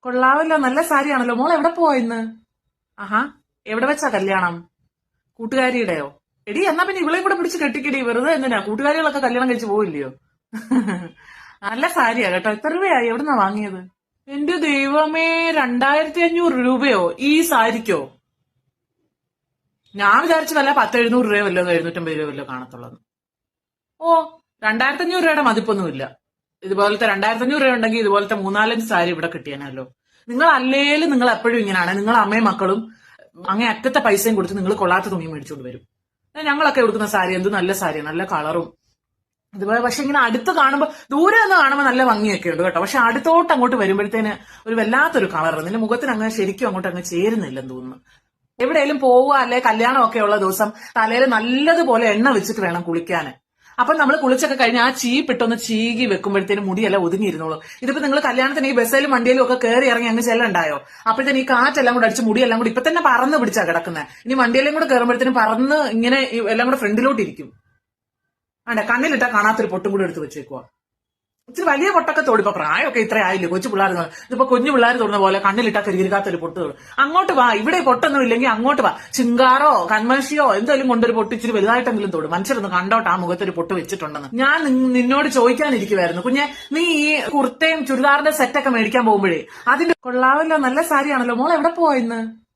കൊള്ളാവല്ലോ, നല്ല സാരിയാണല്ലോ. മോൾ എവിടെ പോവാ ഇന്ന്? ആഹാ, എവിടെ വെച്ചാ കല്യാണം? കൂട്ടുകാരിയുടെയോ? എടി, എന്നാ പിന്നെ ഇവളെയും കൂടെ പിടിച്ച് കെട്ടിക്കടി. വെറുതെ എന്തിനാ, കൂട്ടുകാരികളൊക്കെ കല്യാണം കഴിച്ച് പോവില്ലയോ? നല്ല സാരിയാ കേട്ടോ. എത്ര രൂപയായി? എവിടുന്നാ വാങ്ങിയത്? എന്റെ ദൈവമേ, 2500 രൂപയോ ഈ സാരിക്കോ? ഞാൻ വിചാരിച്ചു വല്ല 10-700 രൂപയോ വല്ലോ 750 രൂപ വല്ലോ കാണത്തുള്ളത്. ഓ, 2500 രൂപയുടെ മതിപ്പൊന്നുമില്ല. ഇതുപോലത്തെ 2500 രൂപ ഉണ്ടെങ്കിൽ ഇതുപോലത്തെ 3-4 സാരി ഇവിടെ കിട്ടിയാനല്ലോ. നിങ്ങൾ അല്ലേലും നിങ്ങൾ എപ്പോഴും ഇങ്ങനെയാണ്. നിങ്ങൾ അമ്മയും മക്കളും അങ്ങേ അറ്റത്തെ പൈസയും കൊടുത്ത് നിങ്ങൾ കൊള്ളാത്ത തുണി മേടിച്ചോണ്ട് വരും. ഞങ്ങളൊക്കെ കൊടുക്കുന്ന സാരി എന്ത് നല്ല സാരി, നല്ല കളറും ഇതുപോലെ. പക്ഷെ ഇങ്ങനെ അടുത്ത് കാണുമ്പോ, ദൂരെ നിന്ന് കാണുമ്പോൾ നല്ല ഭംഗിയൊക്കെ ഉണ്ട് കേട്ടോ. പക്ഷെ അടുത്തോട്ട് അങ്ങോട്ട് വരുമ്പോഴത്തേന് ഒരു വല്ലാത്തൊരു കളർ നിന്റെ മുഖത്തിന് അങ്ങനെ ശരിക്കും അങ്ങോട്ട് അങ്ങ് ചേരുന്നില്ലെന്ന് തോന്നുന്നു. എവിടെയെങ്കിലും പോവുക അല്ലെ കല്യാണമൊക്കെ ഉള്ള ദിവസം തലയിൽ നല്ലതുപോലെ എണ്ണ വെച്ചിട്ട് വേണം കുളിക്കാന്. അപ്പൊ നമ്മൾ കുളിച്ചൊക്കെ കഴിഞ്ഞ് ആ ചീപ്പിട്ടൊന്ന് ചീകി വെക്കുമ്പോഴത്തേനും മുടിയെല്ലാം ഒതുങ്ങിയിരുന്നോളൂ. ഇതിപ്പോ നിങ്ങൾ കല്യാണത്തിന് ഈ ബസ്സിലും വണ്ടിയിലും ഒക്കെ കയറി ഇറങ്ങി അങ്ങ് ചെല്ലണ്ടായോ? അപ്പോഴത്തേന് ഈ കാറ്റെല്ലാം കൂടെ അടിച്ച് മുടിയെല്ലാം കൂടി ഇപ്പൊ തന്നെ പറന്ന് പിടിച്ചാ കിടക്കുന്നത്. ഇനി വണ്ടിയെല്ലാം കൂടെ കയറുമ്പോഴത്തേനും പറന്ന് ഇങ്ങനെ എല്ലാം കൂടെ ഫ്രണ്ടിലോട്ടിരിക്കും. ആണ്ടെ, കണ്ണിലിട്ടാ കാണാത്തൊരു പൊട്ടും കൂടെ എടുത്ത് വെച്ചേക്കുവാ. ഇച്ചിരി വലിയ പൊട്ടൊക്കെ തോടും. ഇപ്പൊ പ്രായമൊക്കെ ഇത്ര ആയില്ലേ, കൊച്ചു പിള്ളേർ. ഇതിപ്പോ കുഞ്ഞു പിള്ളേർ തൊടുന്ന പോലെ കണ്ണിലിട്ടാ കരികരിക്കാത്തൊരു പൊട്ട് തൊടും. അങ്ങോട്ട് വാ, ഇവിടെ പൊട്ടൊന്നും ഇല്ലെങ്കിൽ അങ്ങോട്ട് വാ. ചിങ്കാറോ കൺമഷിയോ എന്തെങ്കിലും കൊണ്ടൊരു പൊട്ട് ഇച്ചിരി വലുതായിട്ടെങ്കിലും തൊടും. മനുഷ്യരൊന്ന് കണ്ടോട്ട് ആ മുഖത്തൊരു പൊട്ട് വെച്ചിട്ടുണ്ടെന്ന്. ഞാൻ നിന്നോട് ചോദിക്കാനിരിക്കുവായിരുന്നു കുഞ്ഞെ, നീ ഈ കുർത്തയും ചുരിദാറിന്റെ സെറ്റൊക്കെ മേടിക്കാൻ പോകുമ്പോഴേ അതിന്റെ കൊള്ളാവല്ലോ, നല്ല സാരിയാണല്ലോ. മോൾ എവിടെ പോവാ ഇന്ന്?